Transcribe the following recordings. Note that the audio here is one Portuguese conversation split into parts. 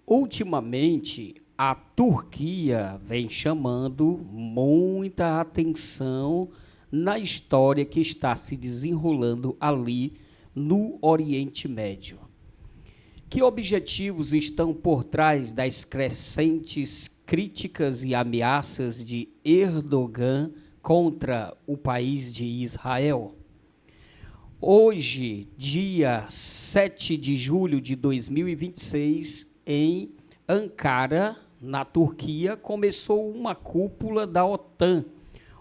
Ultimamente, a Turquia vem chamando muita atenção na história que está se desenrolando ali no Oriente Médio. Que objetivos estão por trás das crescentes críticas e ameaças de Erdogan contra o país de Israel? Hoje, dia 7 de julho de 2026, em Ankara, na Turquia, começou uma cúpula da OTAN,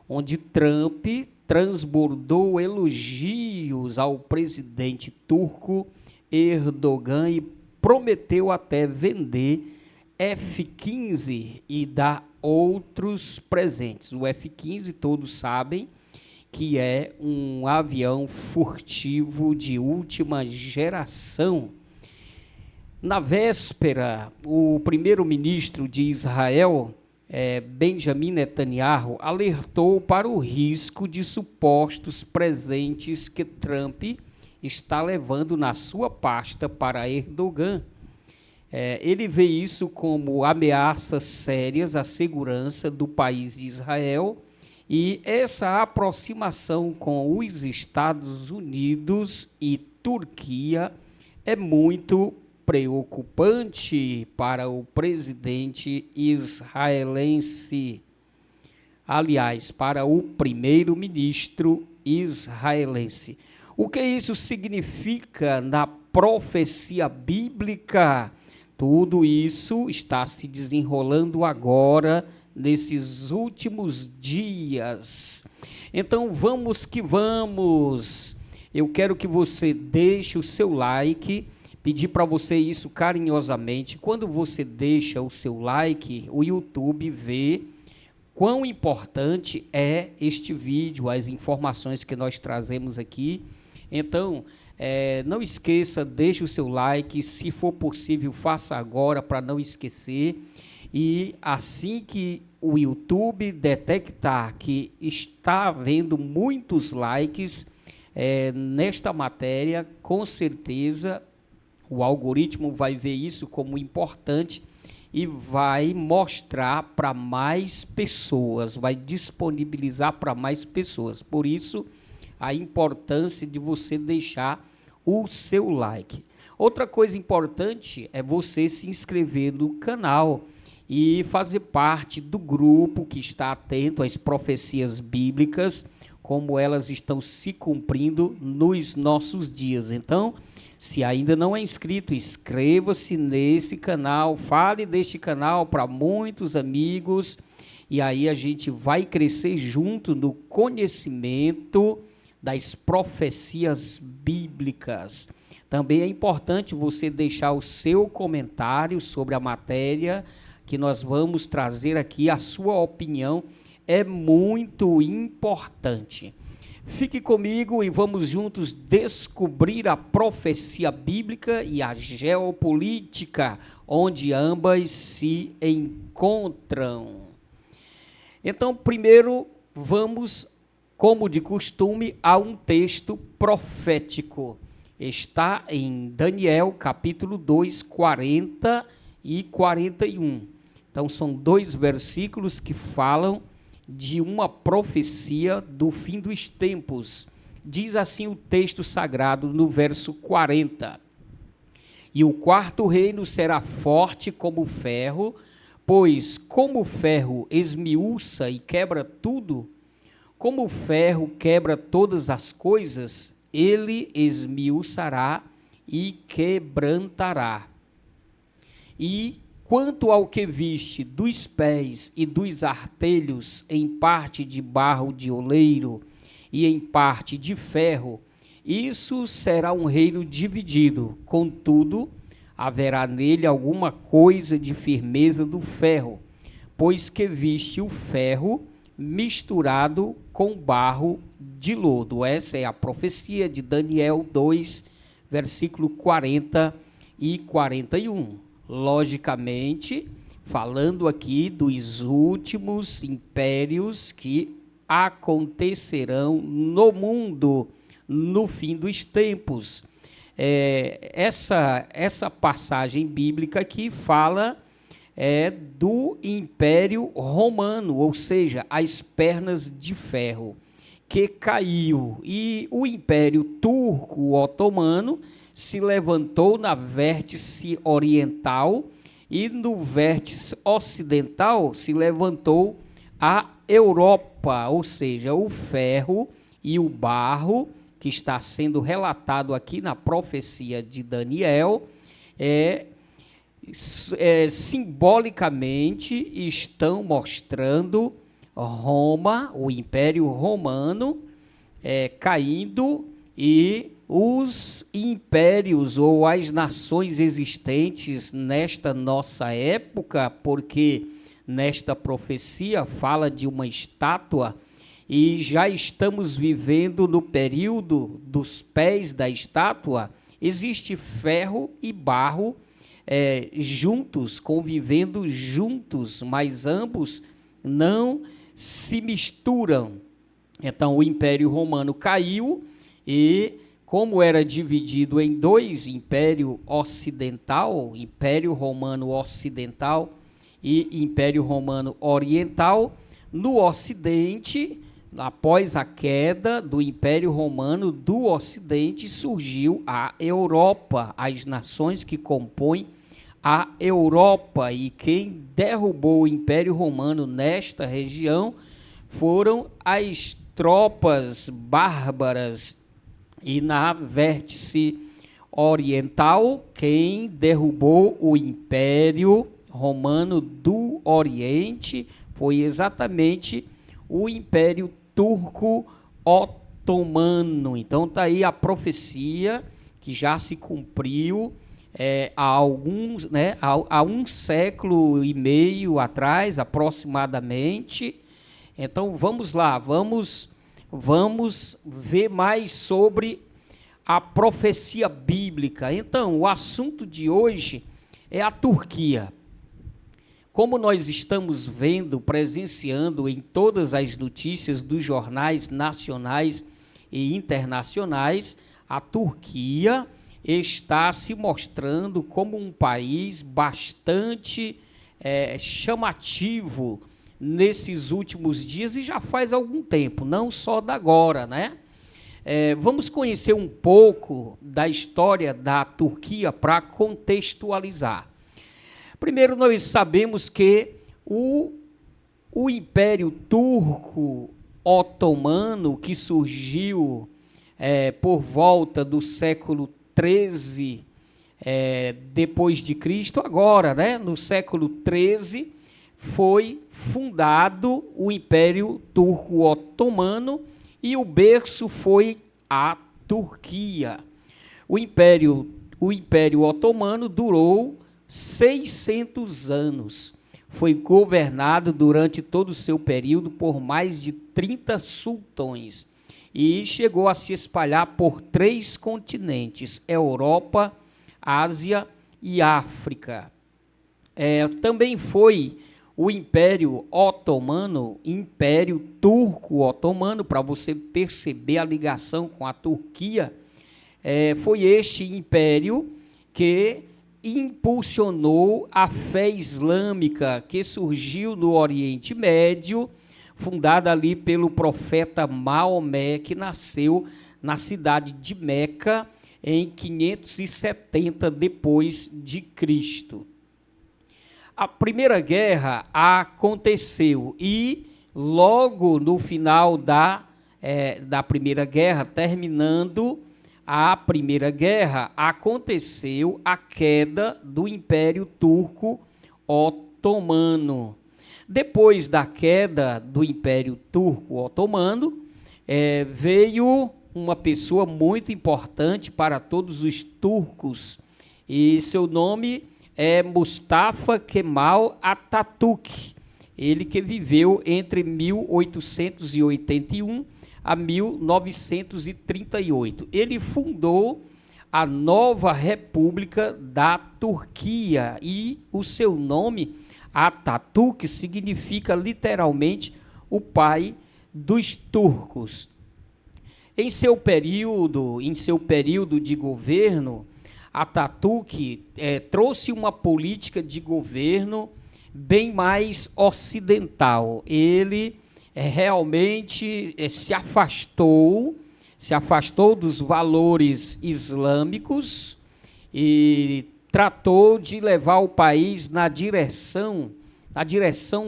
onde Trump transbordou elogios ao presidente turco Erdogan e prometeu até vender F-15 e dar outros presentes. O F-15, todos sabem, que é um avião furtivo de última geração. Na véspera, o primeiro-ministro de Israel, Benjamin Netanyahu, alertou para o risco de supostos presentes que Trump está levando na sua pasta para Erdogan. Ele vê isso como ameaças sérias à segurança do país de Israel. E essa aproximação com os Estados Unidos e Turquia é muito preocupante para o presidente israelense. Aliás, para o primeiro-ministro israelense. O que isso significa na profecia bíblica? Tudo isso está se desenrolando agora nesses últimos dias. Então vamos que vamos. Eu quero que você deixe o seu like, pedir para você isso carinhosamente. Quando você deixa o seu like, o YouTube vê quão importante é este vídeo, as informações que nós trazemos aqui. Então, não esqueça, deixe o seu like, se for possível, faça agora para não esquecer. E assim que o YouTube detectar que está havendo muitos likes nesta matéria, com certeza o algoritmo vai ver isso como importante e vai mostrar para mais pessoas, vai disponibilizar para mais pessoas. Por isso, a importância de você deixar o seu like. Outra coisa importante é você se inscrever no canal e fazer parte do grupo que está atento às profecias bíblicas, como elas estão se cumprindo nos nossos dias. Então, se ainda não é inscrito, inscreva-se nesse canal, fale deste canal para muitos amigos, e aí a gente vai crescer junto no conhecimento das profecias bíblicas. Também é importante você deixar o seu comentário sobre a matéria que nós vamos trazer aqui. A sua opinião é muito importante. Fique comigo e vamos juntos descobrir a profecia bíblica e a geopolítica, onde ambas se encontram. Então, primeiro, vamos, como de costume, a um texto profético. Está em Daniel, capítulo 2, 40 e 41. Então, são dois versículos que falam de uma profecia do fim dos tempos. Diz assim o texto sagrado no verso 40. E o quarto reino será forte como o ferro, pois como o ferro esmiuça e quebra tudo, como o ferro quebra todas as coisas, ele esmiuçará e quebrantará. E quanto ao que viste dos pés e dos artelhos, em parte de barro de oleiro e em parte de ferro, isso será um reino dividido. Contudo, haverá nele alguma coisa de firmeza do ferro, pois que viste o ferro misturado com barro de lodo. Essa é a profecia de Daniel 2, versículo 40 e 41. Logicamente, falando aqui dos últimos impérios que acontecerão no mundo no fim dos tempos. essa passagem bíblica aqui fala do Império Romano, ou seja, as pernas de ferro, que caiu. E o Império Turco-Otomano se levantou na vértice oriental, e no vértice ocidental se levantou a Europa, ou seja, o ferro e o barro, que está sendo relatado aqui na profecia de Daniel, simbolicamente estão mostrando Roma, o Império Romano, caindo, e os impérios ou as nações existentes nesta nossa época, porque nesta profecia fala de uma estátua, e já estamos vivendo no período dos pés da estátua. Existe ferro e barro juntos, convivendo juntos, mas ambos não se misturam. Então o Império Romano caiu, e como era dividido em dois, Império Ocidental, Império Romano Ocidental e Império Romano Oriental, no Ocidente, após a queda do Império Romano, do Ocidente surgiu a Europa, as nações que compõem a Europa, e quem derrubou o Império Romano nesta região foram as tropas bárbaras. E na vértice oriental, quem derrubou o Império Romano do Oriente foi exatamente o Império Turco-Otomano. Então está aí a profecia que já se cumpriu há um século e meio atrás, aproximadamente. Então vamos lá, vamos ver mais sobre a profecia bíblica. Então, o assunto de hoje é a Turquia. Como nós estamos vendo, presenciando em todas as notícias dos jornais nacionais e internacionais, a Turquia está se mostrando como um país bastante chamativo nesses últimos dias, e já faz algum tempo, não só da agora, né? Vamos conhecer um pouco da história da Turquia para contextualizar. Primeiro, nós sabemos que o Império Turco-Otomano, que surgiu por volta do século XIII depois de Cristo, agora, né, no século XIII, foi fundado o Império Turco-Otomano, e o berço foi a Turquia. O Império Otomano durou 600 anos. Foi governado durante todo o seu período por mais de 30 sultões, e chegou a se espalhar por 3 continentes: Europa, Ásia e África. Também foi o Império Otomano, Império Turco-Otomano, para você perceber a ligação com a Turquia, foi este império que impulsionou a fé islâmica que surgiu no Oriente Médio, fundada ali pelo profeta Maomé, que nasceu na cidade de Meca em 570 depois de Cristo. A Primeira Guerra aconteceu, e logo no final da Primeira Guerra, terminando a Primeira Guerra, aconteceu a queda do Império Turco-Otomano. Depois da queda do Império Turco-Otomano, veio uma pessoa muito importante para todos os turcos, e seu nome é Mustafa Kemal Atatürk, ele que viveu entre 1881 a 1938. Ele fundou a nova República da Turquia, e o seu nome, Atatürk, significa literalmente o pai dos turcos. Em seu período de governo, Atatürk trouxe uma política de governo bem mais ocidental. Ele realmente se afastou dos valores islâmicos e tratou de levar o país na direção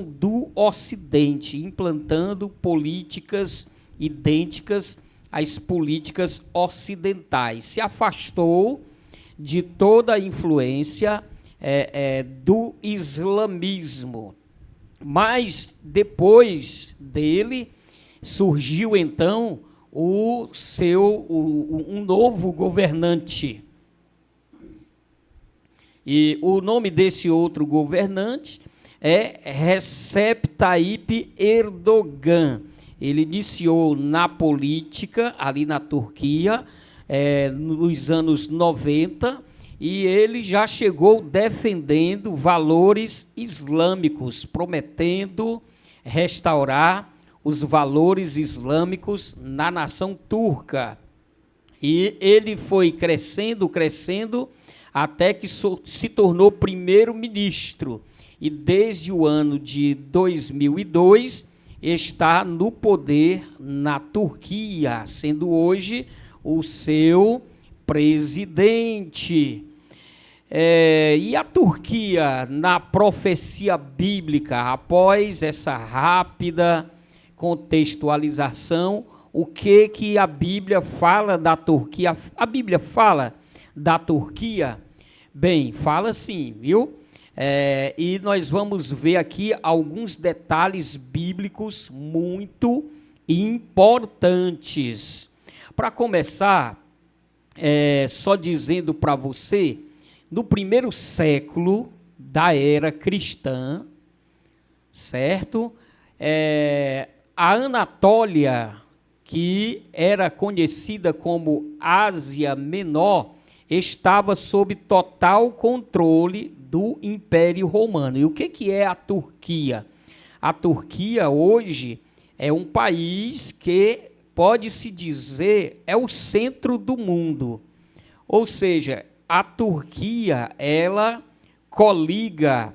do Ocidente, implantando políticas idênticas às políticas ocidentais. Se afastou de toda a influência do islamismo. Mas depois dele surgiu então um novo governante. E o nome desse outro governante é Recep Tayyip Erdogan. Ele iniciou na política, ali na Turquia, nos anos 90, e ele já chegou defendendo valores islâmicos, prometendo restaurar os valores islâmicos na nação turca. E ele foi crescendo, até que se tornou primeiro-ministro. E desde o ano de 2002 está no poder na Turquia, sendo hoje o seu presidente. E a Turquia, na profecia bíblica, após essa rápida contextualização, o que a Bíblia fala da Turquia? A Bíblia fala da Turquia? Bem, fala sim, viu? E nós vamos ver aqui alguns detalhes bíblicos muito importantes. Para começar, só dizendo para você, no primeiro século da era cristã, certo? A Anatólia, que era conhecida como Ásia Menor, estava sob total controle do Império Romano. E o que é a Turquia? A Turquia hoje é um país que pode-se dizer é o centro do mundo. Ou seja, a Turquia, ela coliga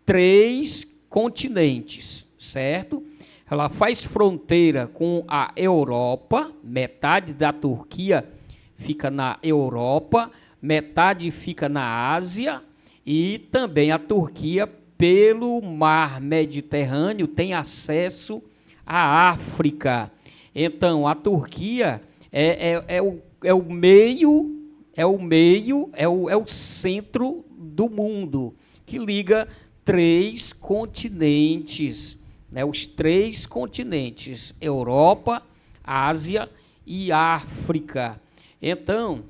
3 continentes, certo? Ela faz fronteira com a Europa, metade da Turquia fica na Europa, metade fica na Ásia, e também a Turquia, pelo mar Mediterrâneo, tem acesso à África. Então, a Turquia é o centro do mundo, que liga 3 continentes, né? Os 3 continentes, Europa, Ásia e África. Então,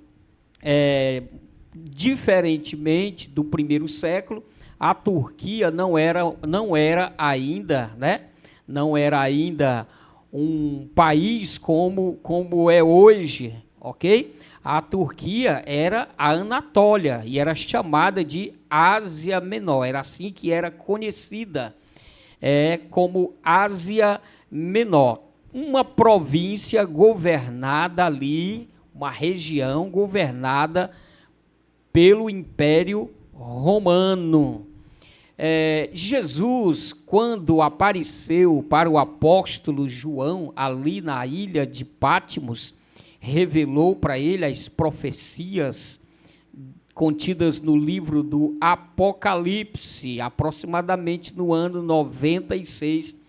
diferentemente do primeiro século, a Turquia não era ainda, né? Não era ainda um país como é hoje, ok? A Turquia era a Anatólia e era chamada de Ásia Menor, era assim que era conhecida, como Ásia Menor. Uma província governada ali, uma região governada pelo Império Romano. Jesus, quando apareceu para o apóstolo João, ali na ilha de Patmos, revelou para ele as profecias contidas no livro do Apocalipse, aproximadamente no ano 96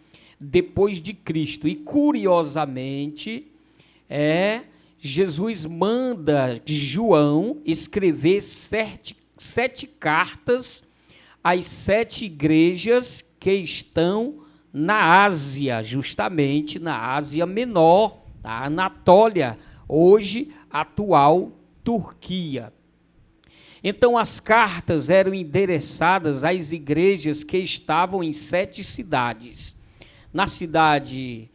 depois de Cristo. E curiosamente, Jesus manda João escrever 7 cartas às 7 igrejas que estão na Ásia, justamente na Ásia Menor, na Anatólia, hoje atual Turquia. Então, as cartas eram endereçadas às igrejas que estavam em 7 cidades. Na cidade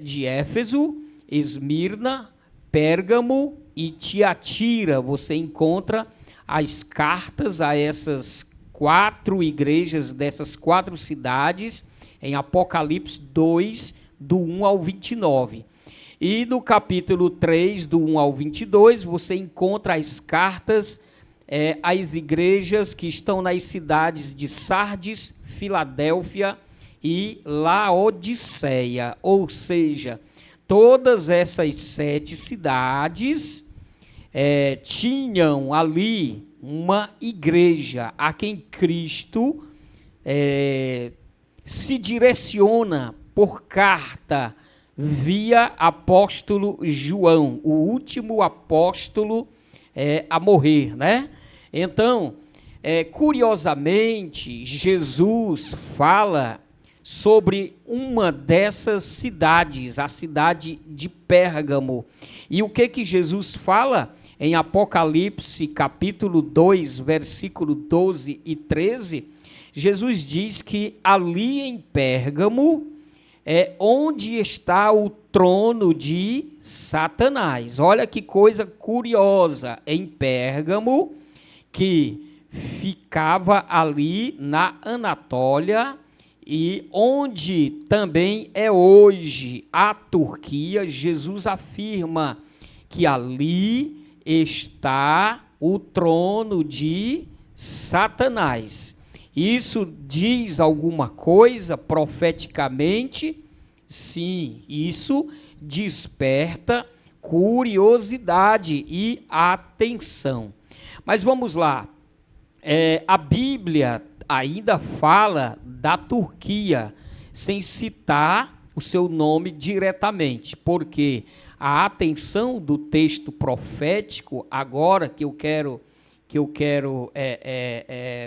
de Éfeso, Esmirna, Pérgamo e Tiatira, você encontra as cartas a essas 4 igrejas dessas 4 cidades em Apocalipse 2, do 1 ao 29. E no capítulo 3, do 1 ao 22, você encontra as cartas às igrejas que estão nas cidades de Sardes, Filadélfia e Laodiceia. Ou seja, todas essas 7 cidades tinham ali uma igreja a quem Cristo se direciona por carta via apóstolo João, o último apóstolo a morrer, né? Então, curiosamente, Jesus fala sobre uma dessas cidades, a cidade de Pérgamo. E o que Jesus fala em Apocalipse, capítulo 2, versículo 12 e 13? Jesus diz que ali em Pérgamo onde está o trono de Satanás. Olha que coisa curiosa, em Pérgamo, que ficava ali na Anatólia, e onde também é hoje a Turquia. Jesus afirma que ali está o trono de Satanás. Isso diz alguma coisa profeticamente? Sim, isso desperta curiosidade e atenção. Mas vamos lá, a Bíblia ainda fala da Turquia, sem citar o seu nome diretamente, porque a atenção do texto profético, agora que eu quero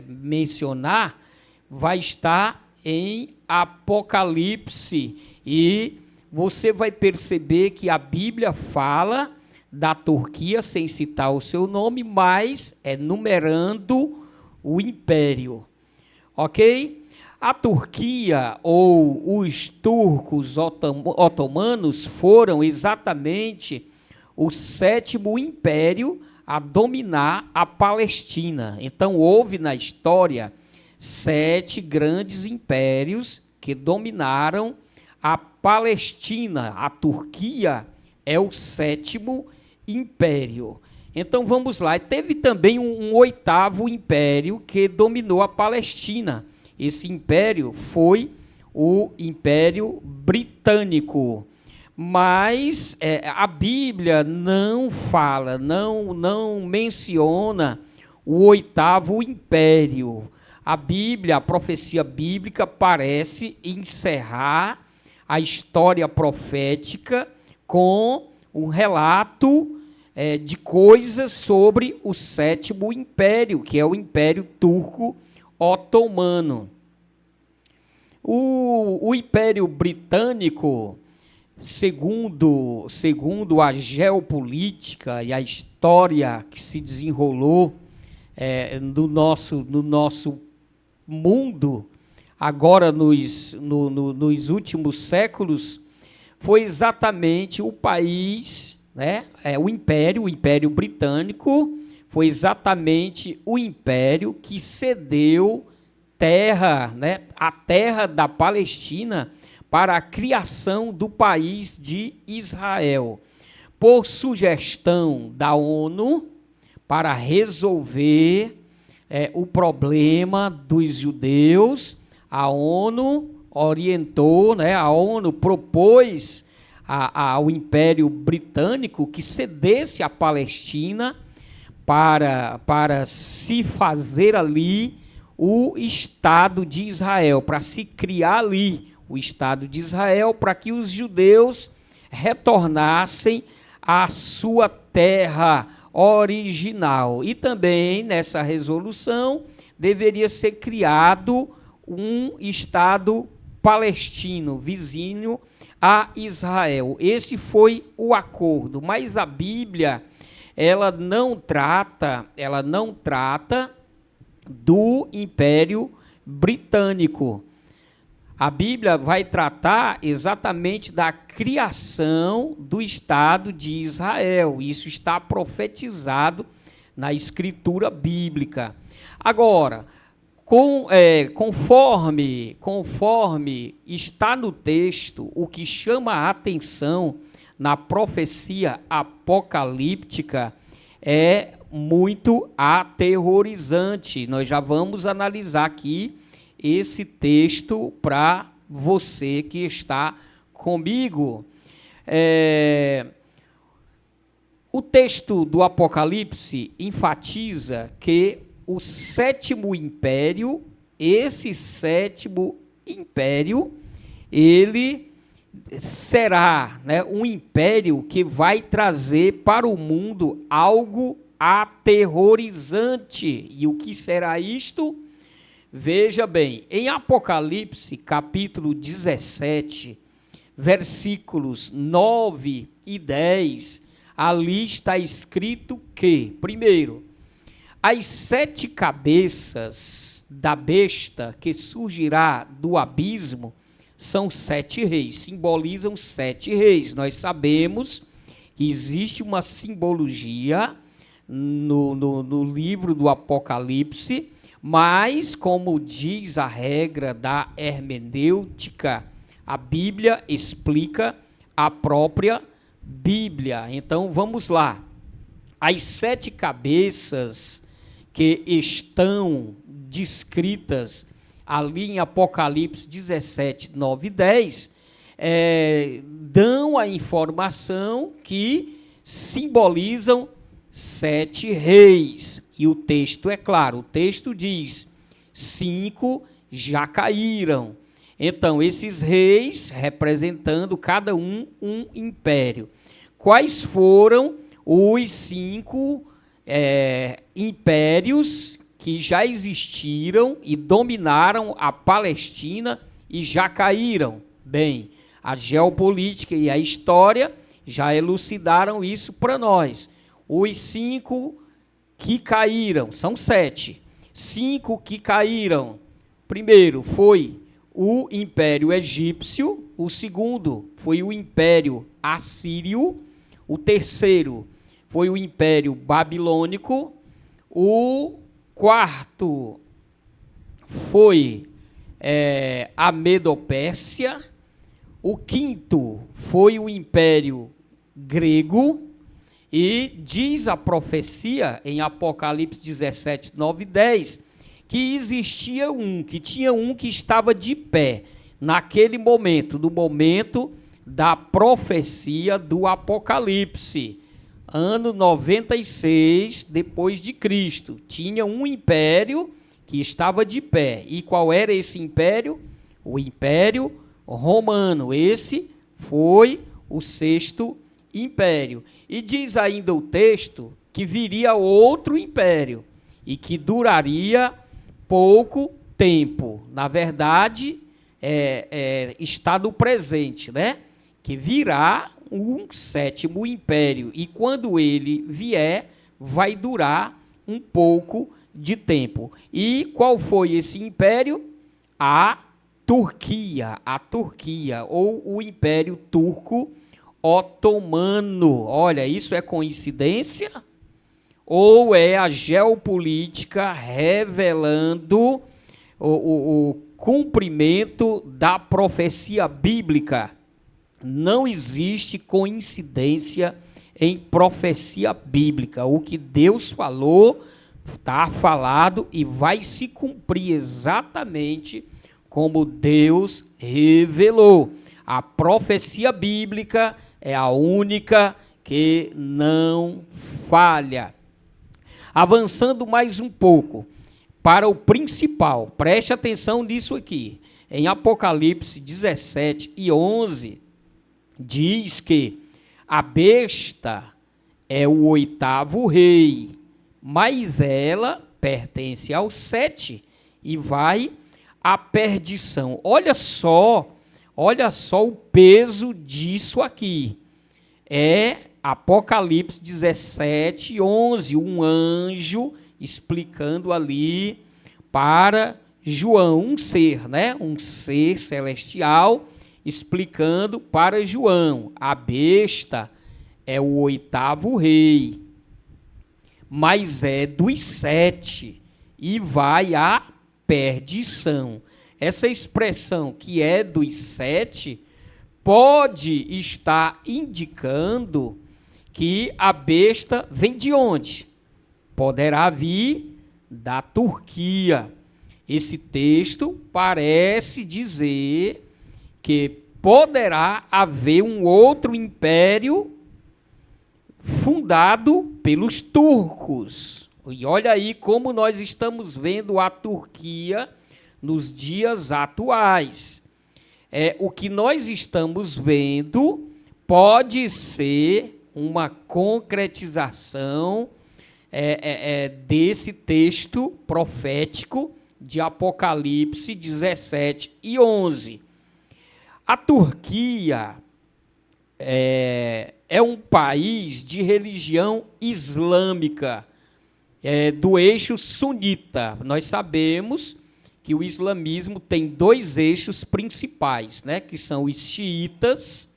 mencionar, vai estar em Apocalipse, e você vai perceber que a Bíblia fala da Turquia sem citar o seu nome, mas numerando o império, ok? A Turquia, ou os turcos otomanos, foram exatamente o 7º império a dominar a Palestina. Então, houve na história 7 grandes impérios que dominaram a Palestina. A Turquia é o 7º império. Então, vamos lá. Teve também um 8º império que dominou a Palestina. Esse império foi o Império Britânico. Mas a Bíblia não fala, não menciona o 8º império. A Bíblia, a profecia bíblica, parece encerrar a história profética com um relato de coisas sobre o 7º império, que é o Império Turco Otomano. O Império Britânico, segundo a geopolítica e a história que se desenrolou no nosso mundo, agora nos últimos séculos, foi exatamente o país, o Império Britânico, foi exatamente o império que cedeu terra, a terra da Palestina, para a criação do país de Israel, por sugestão da ONU, para resolver o problema dos judeus. A ONU orientou, a ONU propôs ao Império Britânico que cedesse a Palestina para se fazer ali o Estado de Israel, para se criar ali o Estado de Israel, para que os judeus retornassem à sua terra original. E também, nessa resolução, deveria ser criado um Estado palestino, vizinho a Israel. Esse foi o acordo, mas a Bíblia, ela não trata do Império Britânico. A Bíblia vai tratar exatamente da criação do Estado de Israel. Isso está profetizado na Escritura bíblica. Agora, conforme está no texto, o que chama a atenção na profecia apocalíptica é muito aterrorizante. Nós já vamos analisar aqui esse texto para você que está comigo. O texto do Apocalipse enfatiza que o sétimo império, esse sétimo império, ele será, né, um império que vai trazer para o mundo algo aterrorizante. E o que será isto? Veja bem, em Apocalipse, capítulo 17, versículos 9 e 10, ali está escrito que, primeiro, as 7 cabeças da besta que surgirá do abismo são 7 reis, simbolizam 7 reis. Nós sabemos que existe uma simbologia no livro do Apocalipse, mas, como diz a regra da hermenêutica, a Bíblia explica a própria Bíblia. Então, vamos lá. As 7 cabeças que estão descritas ali em Apocalipse 17, 9 e 10, dão a informação que simbolizam 7 reis. E o texto é claro, o texto diz, 5 já caíram. Então, esses reis, representando cada um império. Quais foram os 5 impérios que já existiram e dominaram a Palestina e já caíram? Bem, a geopolítica e a história já elucidaram isso para nós. Os 5 que caíram, são 7. 5 que caíram. Primeiro foi o Império Egípcio, o segundo foi o Império Assírio, o terceiro foi o Império Babilônico, o quarto foi a Medo-Pérsia, o quinto foi o Império Grego, e diz a profecia em Apocalipse 17, 9 e 10, que existia que tinha um que estava de pé, naquele momento, no momento da profecia do Apocalipse, ano 96 depois de Cristo. Tinha um império que estava de pé. E qual era esse império? O Império Romano. Esse foi o 6º império. E diz ainda o texto que viria outro império e que duraria pouco tempo. Na verdade, está no presente, né? Que virá um 7º império. E quando ele vier, vai durar um pouco de tempo. E qual foi esse império? A Turquia, ou o Império Turco Otomano. Olha, isso é coincidência? Ou é a geopolítica revelando o cumprimento da profecia bíblica? Não existe coincidência em profecia bíblica. O que Deus falou, está falado e vai se cumprir exatamente como Deus revelou. A profecia bíblica é a única que não falha. Avançando mais um pouco para o principal, preste atenção nisso aqui. Em Apocalipse 17 e 11, diz que a besta é o 8º rei, mas ela pertence ao 7 e vai à perdição. Olha só o peso disso aqui. É Apocalipse 17, 11, um anjo explicando ali para João, um ser, né? Um ser celestial, explicando para João, a besta é o 8º rei, mas é dos 7 e vai à perdição. Essa expressão que é dos 7 pode estar indicando que a besta vem de onde? Poderá vir da Turquia. Esse texto parece dizer que poderá haver um outro império fundado pelos turcos. E olha aí como nós estamos vendo a Turquia nos dias atuais. O que nós estamos vendo pode ser uma concretização desse texto profético de Apocalipse 17 e 11. A Turquia é um país de religião islâmica, do eixo sunita. Nós sabemos que o islamismo tem dois eixos principais, né, que são os xiitas,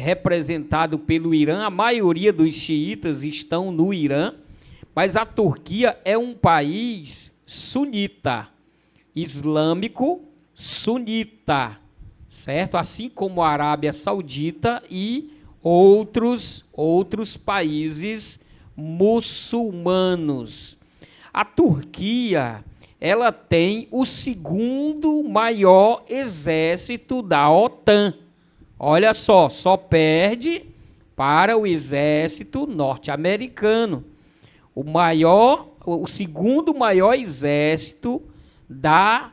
representado pelo Irã. A maioria dos xiitas estão no Irã, mas a Turquia é um país sunita, islâmico sunita, certo? Assim como a Arábia Saudita e outros países muçulmanos. A Turquia, ela tem o segundo maior exército da OTAN. Olha só perde para o exército norte-americano. O segundo maior exército da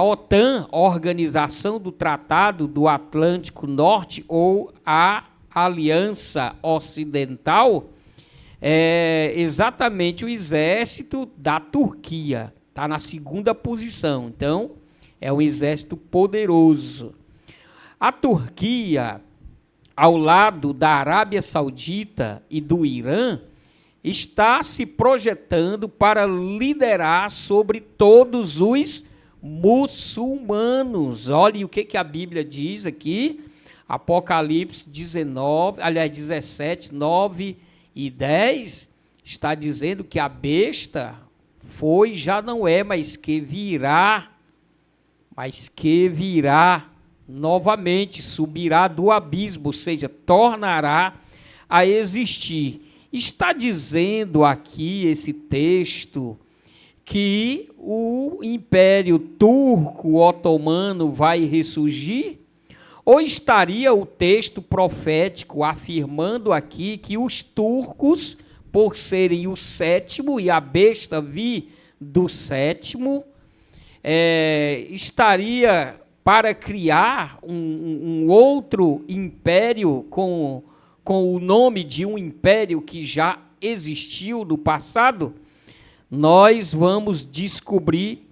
OTAN, Organização do Tratado do Atlântico Norte, ou a Aliança Ocidental, é exatamente o exército da Turquia. Está na segunda posição. Então, é um exército poderoso. A Turquia, ao lado da Arábia Saudita e do Irã, está se projetando para liderar sobre todos os muçulmanos. Olha o que a Bíblia diz aqui, Apocalipse 17, 9 e 10, está dizendo que a besta foi, já não é, mas que virá novamente, subirá do abismo, ou seja, tornará a existir. Está dizendo aqui esse texto que o Império Turco Otomano vai ressurgir? Ou estaria o texto profético afirmando aqui que os turcos, por serem o sétimo e a besta vir do sétimo, estaria para criar um outro império com o nome de um império que já existiu no passado? Nós vamos descobrir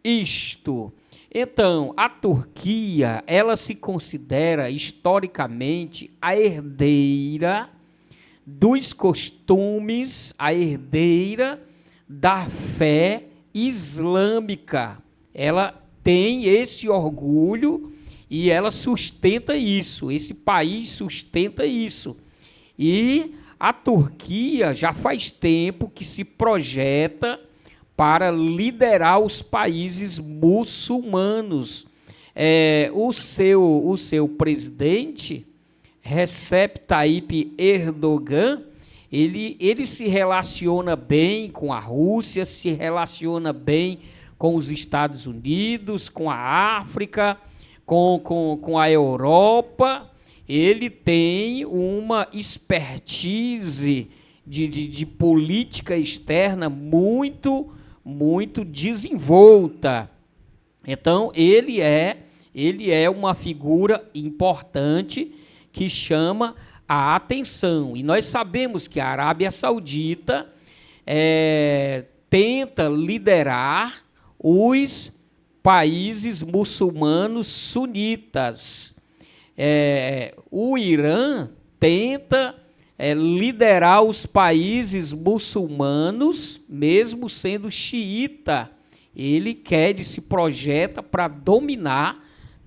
isto. Então, a Turquia, ela se considera historicamente a herdeira dos costumes, a herdeira da fé islâmica. Ela tem esse orgulho e ela sustenta isso, esse país sustenta isso. E a Turquia já faz tempo que se projeta para liderar os países muçulmanos. O seu presidente, Recep Tayyip Erdogan, ele se relaciona bem com a Rússia, se relaciona bem com os Estados Unidos, com a África, com a Europa. Ele tem uma expertise de política externa muito desenvolta. Então, ele é uma figura importante que chama a atenção. E nós sabemos que a Arábia Saudita tenta liderar os países muçulmanos sunitas. O Irã tenta liderar os países muçulmanos, mesmo sendo xiita. Ele se projeta para dominar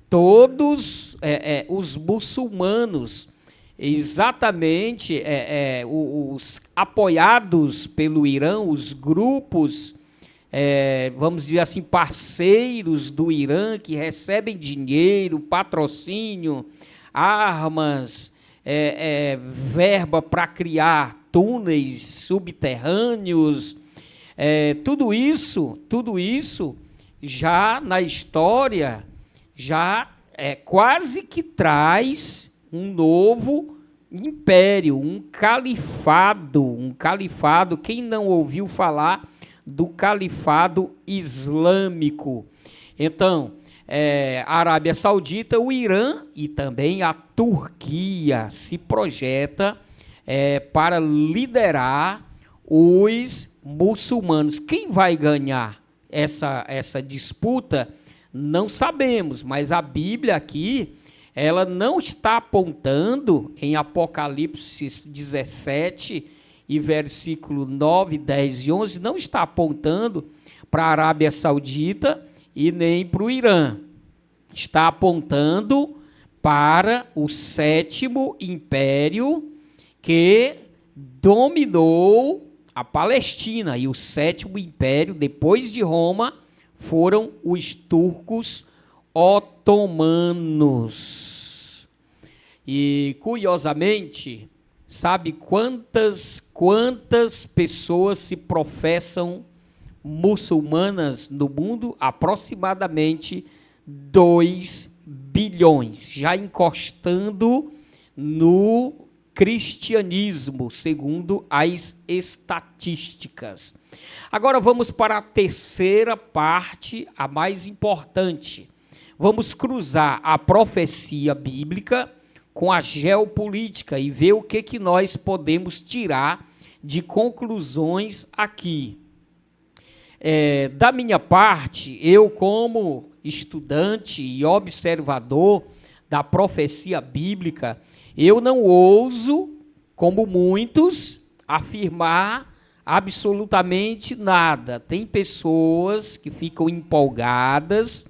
todos os muçulmanos. Exatamente, os apoiados pelo Irã, os grupos vamos dizer assim, parceiros do Irã que recebem dinheiro, patrocínio, armas, verba para criar túneis subterrâneos, tudo isso já na história já quase que traz um novo império, um califado. Quem não ouviu falar do califado islâmico? Então, a Arábia Saudita, o Irã e também a Turquia se projeta para liderar os muçulmanos. Quem vai ganhar essa disputa? Não sabemos, mas a Bíblia aqui, ela não está apontando em Apocalipse 17 e versículo 9, 10 e 11, não está apontando para a Arábia Saudita e nem para o Irã. Está apontando para o sétimo império que dominou a Palestina. E o sétimo império, depois de Roma, foram os turcos otomanos. E, curiosamente, sabe quantas pessoas se professam muçulmanas no mundo? Aproximadamente 2 bilhões, já encostando no cristianismo, segundo as estatísticas. Agora vamos para a terceira parte, a mais importante. Vamos cruzar a profecia bíblica com a geopolítica e ver o que nós podemos tirar de conclusões aqui. Da minha parte, eu como estudante e observador da profecia bíblica, eu não ouso, como muitos, afirmar absolutamente nada. Tem pessoas que ficam empolgadas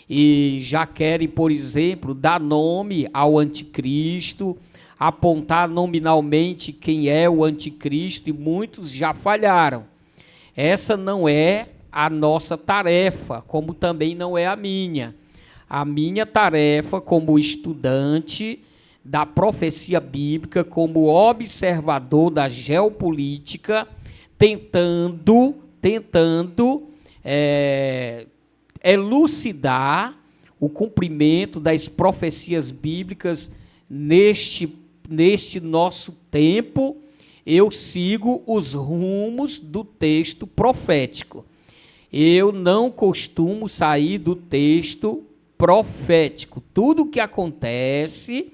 e já querem, por exemplo, dar nome ao anticristo, apontar nominalmente quem é o anticristo, e muitos já falharam. Essa não é a nossa tarefa, como também não é a minha. A minha tarefa como estudante da profecia bíblica, como observador da geopolítica, tentando elucidar o cumprimento das profecias bíblicas neste nosso tempo. Eu sigo os rumos do texto profético. Eu não costumo sair do texto profético. Tudo que acontece,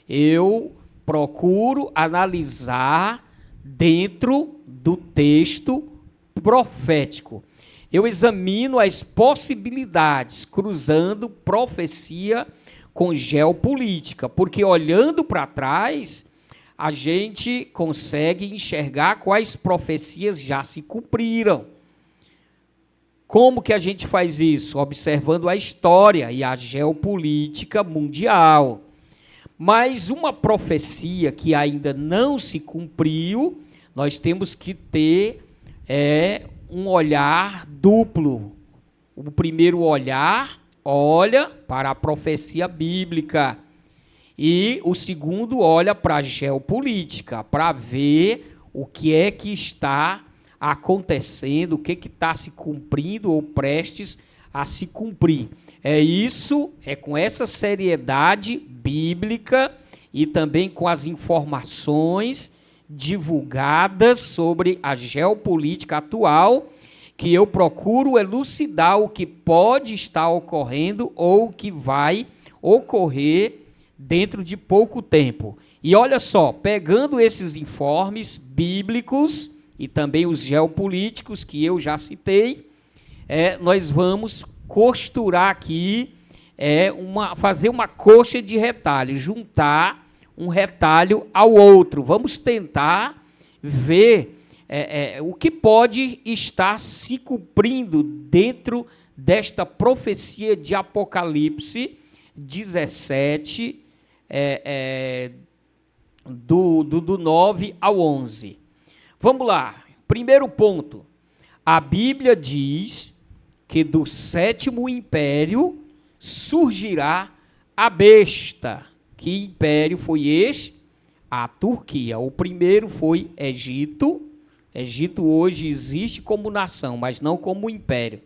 eu procuro analisar dentro do texto profético. Eu examino as possibilidades, cruzando profecia com geopolítica, porque olhando para trás, a gente consegue enxergar quais profecias já se cumpriram. Como que a gente faz isso? Observando a história e a geopolítica mundial. Mas uma profecia que ainda não se cumpriu, nós temos que ter um olhar duplo. O primeiro olhar olha para a profecia bíblica e o segundo olha para a geopolítica, para ver o que é que está acontecendo, o que está se cumprindo ou prestes a se cumprir. É com essa seriedade bíblica e também com as informações divulgadas sobre a geopolítica atual que eu procuro elucidar o que pode estar ocorrendo ou o que vai ocorrer dentro de pouco tempo. E olha só, pegando esses informes bíblicos e também os geopolíticos que eu já citei, nós vamos costurar aqui, fazer uma coxa de retalho, juntar um retalho ao outro. Vamos tentar ver o que pode estar se cumprindo dentro desta profecia de Apocalipse 17, do 9 ao 11. Vamos lá. Primeiro ponto. A Bíblia diz que do sétimo império surgirá a besta. Que império foi este? A Turquia. O primeiro foi Egito. Egito hoje existe como nação, mas não como império.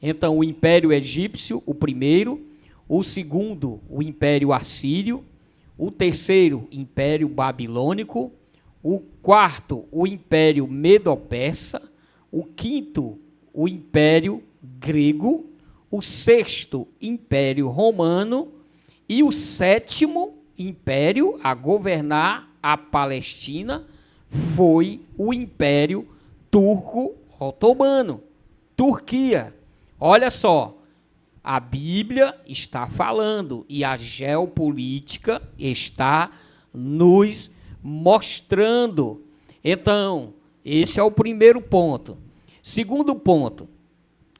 Então, o Império Egípcio, o primeiro. O segundo, o Império Assírio. O terceiro, Império Babilônico. O quarto, o Império Medo-Persa. O quinto, o Império Grego. O sexto, Império Romano. E o sétimo império a governar a Palestina foi o Império Turco-Otomano. Turquia. Olha só, a Bíblia está falando e a geopolítica está nos mostrando. Então, esse é o primeiro ponto. Segundo ponto,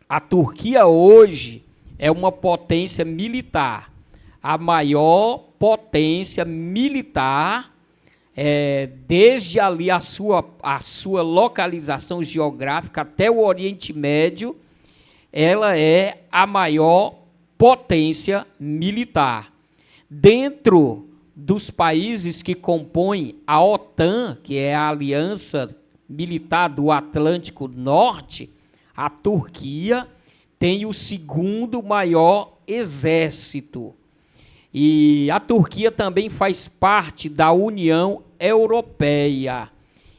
a Turquia hoje é uma potência militar, a maior potência militar, desde ali a sua localização geográfica até o Oriente Médio, ela é a maior potência militar. Dentro dos países que compõem a OTAN, que é a Aliança Militar do Atlântico Norte, a Turquia tem o segundo maior exército. E a Turquia também faz parte da União Europeia.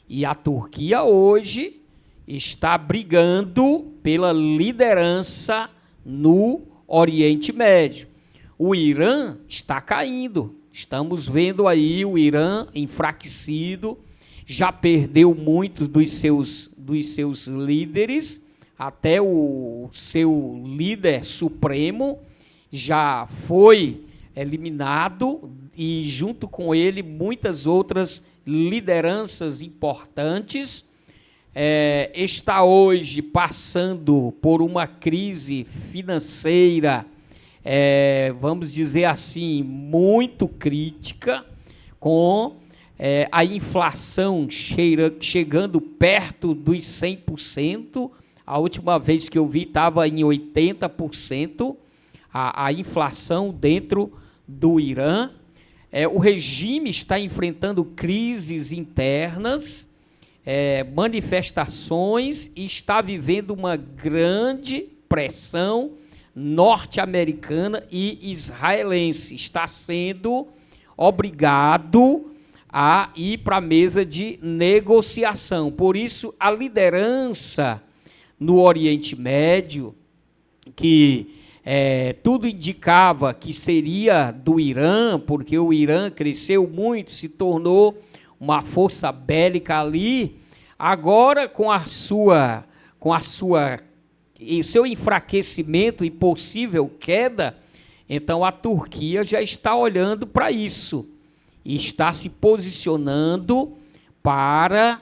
E a Turquia hoje está brigando pela liderança no Oriente Médio. O Irã está caindo. Estamos vendo aí o Irã enfraquecido, já perdeu muitos dos seus líderes, até o seu líder supremo já foi eliminado e junto com ele muitas outras lideranças importantes. Está hoje passando por uma crise financeira, vamos dizer assim, muito crítica, com a inflação chegando perto dos 100%. A última vez que eu vi estava em 80%, a inflação dentro do Irã. O regime está enfrentando crises internas, manifestações, e está vivendo uma grande pressão norte-americana e israelense. Está sendo obrigado a ir para a mesa de negociação. Por isso, a liderança no Oriente Médio, que tudo indicava que seria do Irã, porque o Irã cresceu muito, se tornou uma força bélica ali. Agora, com o seu enfraquecimento e possível queda, então a Turquia já está olhando para isso e está se posicionando para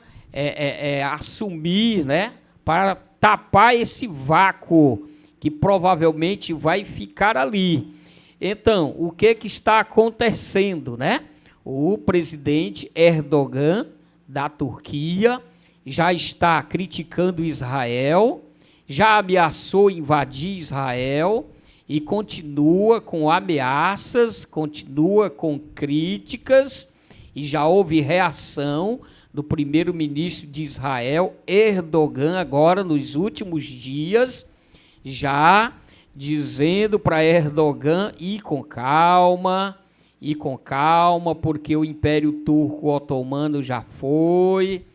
assumir, né, para tapar esse vácuo que provavelmente vai ficar ali. Então, o que está acontecendo, né? O presidente Erdogan, da Turquia, já está criticando Israel, já ameaçou invadir Israel e continua com ameaças, continua com críticas, e já houve reação do primeiro-ministro de Israel, Erdogan, agora nos últimos dias, já dizendo para Erdogan ir com calma, porque o Império Turco-Otomano já foi.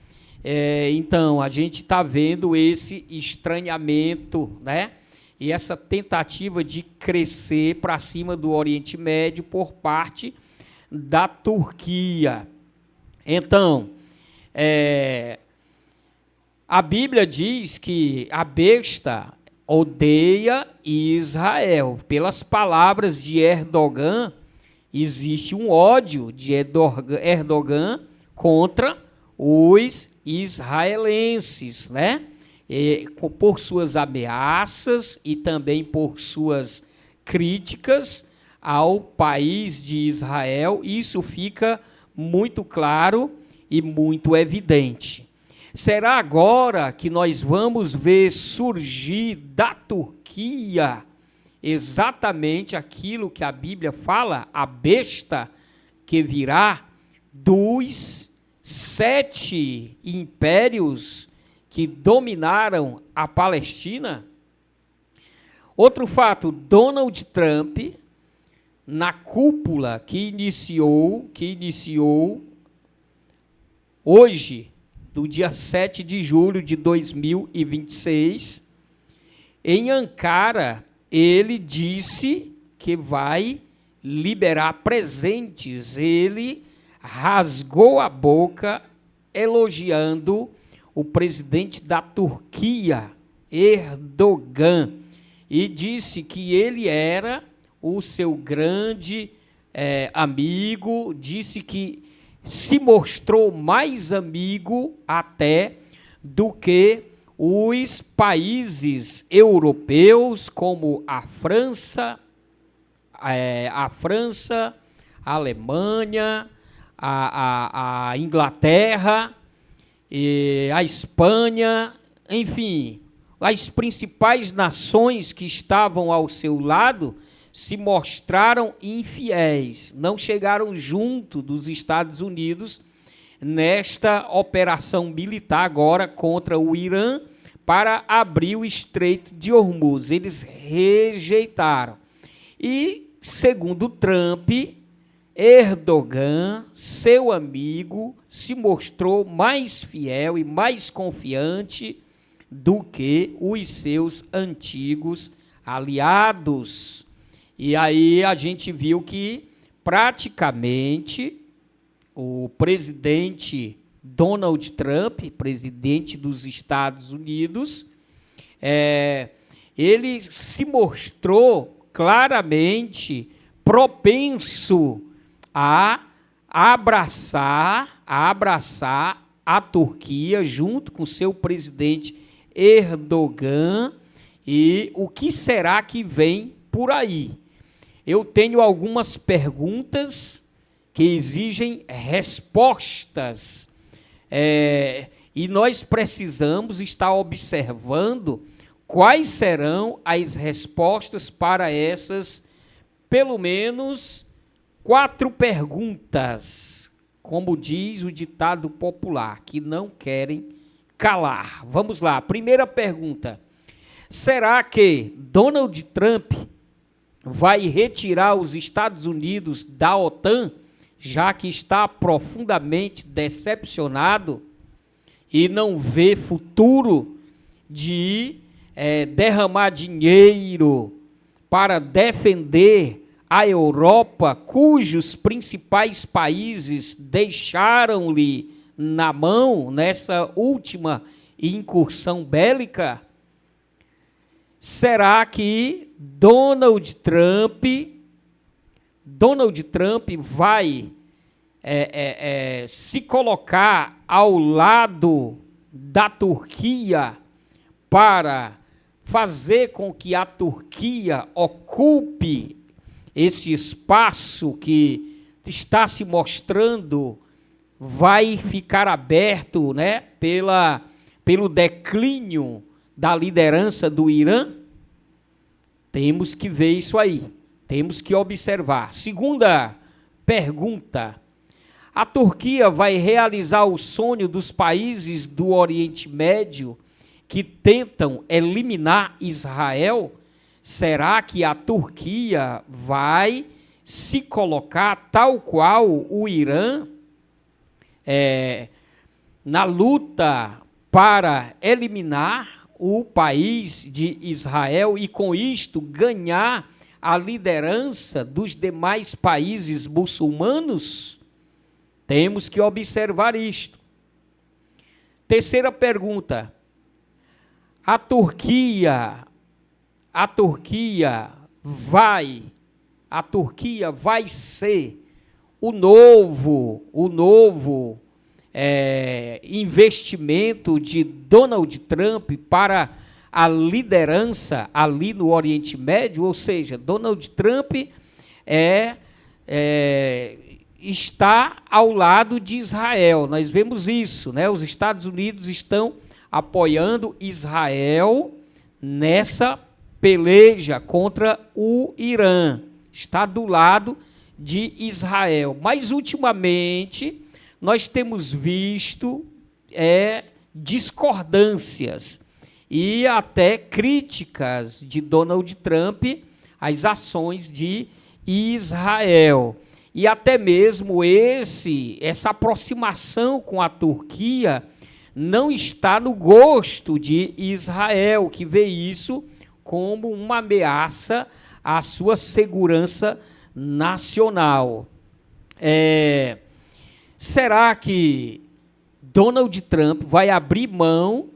Então, a gente está vendo esse estranhamento, né? E essa tentativa de crescer para cima do Oriente Médio por parte da Turquia. Então, a Bíblia diz que a besta odeia Israel. Pelas palavras de Erdogan, existe um ódio de Erdogan contra os israelenses, né? Por suas ameaças e também por suas críticas ao país de Israel. Isso fica muito claro e muito evidente. Será agora que nós vamos ver surgir da Turquia exatamente aquilo que a Bíblia fala, a besta que virá dos 7 impérios que dominaram a Palestina? Outro fato, Donald Trump, na cúpula que iniciou hoje, do dia 7 de julho de 2026, em Ankara, ele disse que vai liberar presentes. Ele rasgou a boca elogiando o presidente da Turquia, Erdogan, e disse que ele era o seu grande amigo, disse que se mostrou mais amigo até do que os países europeus, como a França, a Alemanha, a Inglaterra, a Espanha, enfim, as principais nações que estavam ao seu lado se mostraram infiéis, não chegaram junto dos Estados Unidos nesta operação militar agora contra o Irã para abrir o Estreito de Hormuz. Eles rejeitaram. E, segundo Trump, Erdogan, seu amigo, se mostrou mais fiel e mais confiante do que os seus antigos aliados. E aí a gente viu que praticamente o presidente Donald Trump, presidente dos Estados Unidos, ele se mostrou claramente propenso a abraçar a Turquia junto com seu presidente Erdogan. E o que será que vem por aí? Eu tenho algumas perguntas que exigem respostas, e nós precisamos estar observando quais serão as respostas para essas, pelo menos, 4 perguntas, como diz o ditado popular, que não querem calar. Vamos lá, primeira pergunta: será que Donald Trump vai retirar os Estados Unidos da OTAN, já que está profundamente decepcionado e não vê futuro de derramar dinheiro para defender a Europa, cujos principais países deixaram-lhe na mão nessa última incursão bélica? Será que Donald Trump vai se colocar ao lado da Turquia para fazer com que a Turquia ocupe esse espaço que está se mostrando vai ficar aberto, né, pelo declínio da liderança do Irã? Temos que ver isso aí, temos que observar. Segunda pergunta: a Turquia vai realizar o sonho dos países do Oriente Médio que tentam eliminar Israel? Será que a Turquia vai se colocar tal qual o Irã na luta para eliminar o país de Israel e, com isto, ganhar a liderança dos demais países muçulmanos? Temos que observar isto. Terceira pergunta: a Turquia vai ser o novo investimento de Donald Trump para a liderança ali no Oriente Médio? Ou seja, Donald Trump está ao lado de Israel. Nós vemos isso, né? Os Estados Unidos estão apoiando Israel nessa peleja contra o Irã. Está do lado de Israel. Mas, ultimamente, nós temos visto discordâncias e até críticas de Donald Trump às ações de Israel. E até mesmo essa aproximação com a Turquia não está no gosto de Israel, que vê isso como uma ameaça à sua segurança nacional. Será que Donald Trump vai abrir mão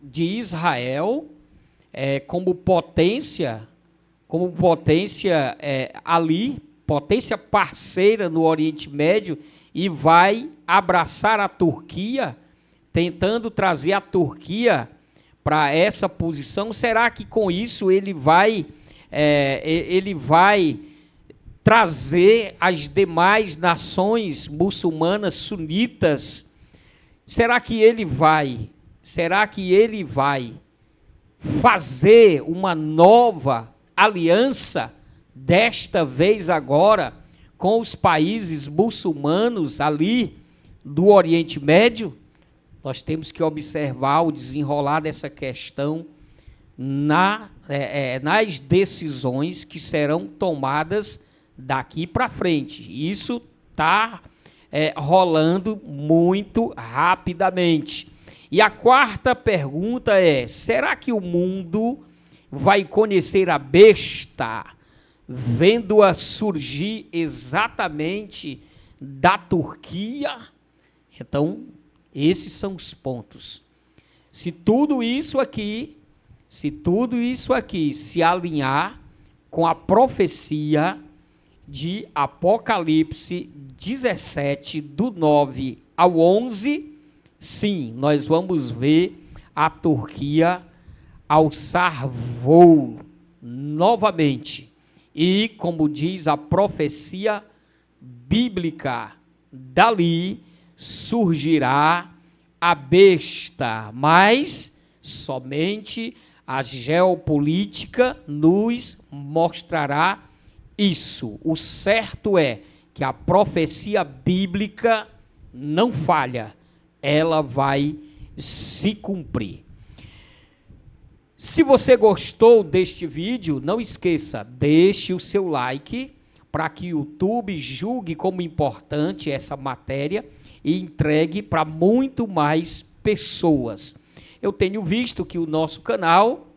de Israel como potência ali, potência parceira no Oriente Médio, e vai abraçar a Turquia, tentando trazer a Turquia para essa posição? Será que com isso ele vai trazer as demais nações muçulmanas sunitas? Será que ele vai fazer uma nova aliança, desta vez agora, com os países muçulmanos ali do Oriente Médio? Nós temos que observar o desenrolar dessa questão nas decisões que serão tomadas daqui para frente. Isso está rolando muito rapidamente. E a quarta pergunta é: será que o mundo vai conhecer a besta, vendo-a surgir exatamente da Turquia? Então, esses são os pontos. Se tudo isso aqui se alinhar com a profecia de Apocalipse 17, do 9 ao 11, sim, nós vamos ver a Turquia alçar voo novamente. E, como diz a profecia bíblica, dali surgirá a besta, mas somente a geopolítica nos mostrará isso. O certo é que a profecia bíblica não falha, ela vai se cumprir. Se você gostou deste vídeo, não esqueça, deixe o seu like para que o YouTube julgue como importante essa matéria e entregue para muito mais pessoas. Eu tenho visto que o nosso canal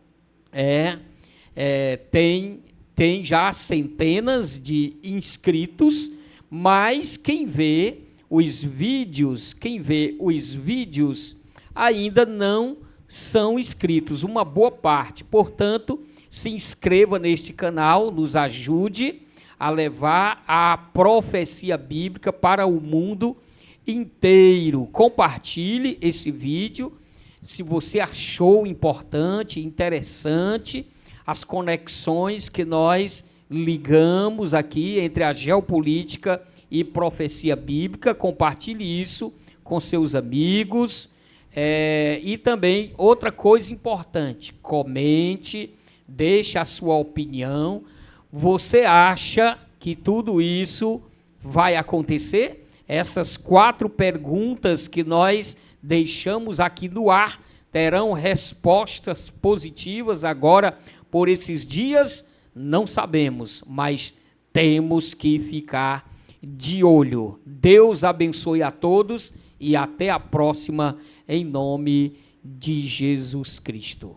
tem já centenas de inscritos, mas quem vê os vídeos ainda não são inscritos, uma boa parte. Portanto, se inscreva neste canal, nos ajude a levar a profecia bíblica para o mundo inteiro. Compartilhe esse vídeo se você achou importante, interessante, as conexões que nós ligamos aqui entre a geopolítica e profecia bíblica. Compartilhe isso com seus amigos. E também, outra coisa importante, comente, deixe a sua opinião. Você acha que tudo isso vai acontecer? Essas 4 perguntas que nós deixamos aqui no ar terão respostas positivas agora por esses dias? Não sabemos, mas temos que ficar de olho. Deus abençoe a todos e até a próxima, em nome de Jesus Cristo.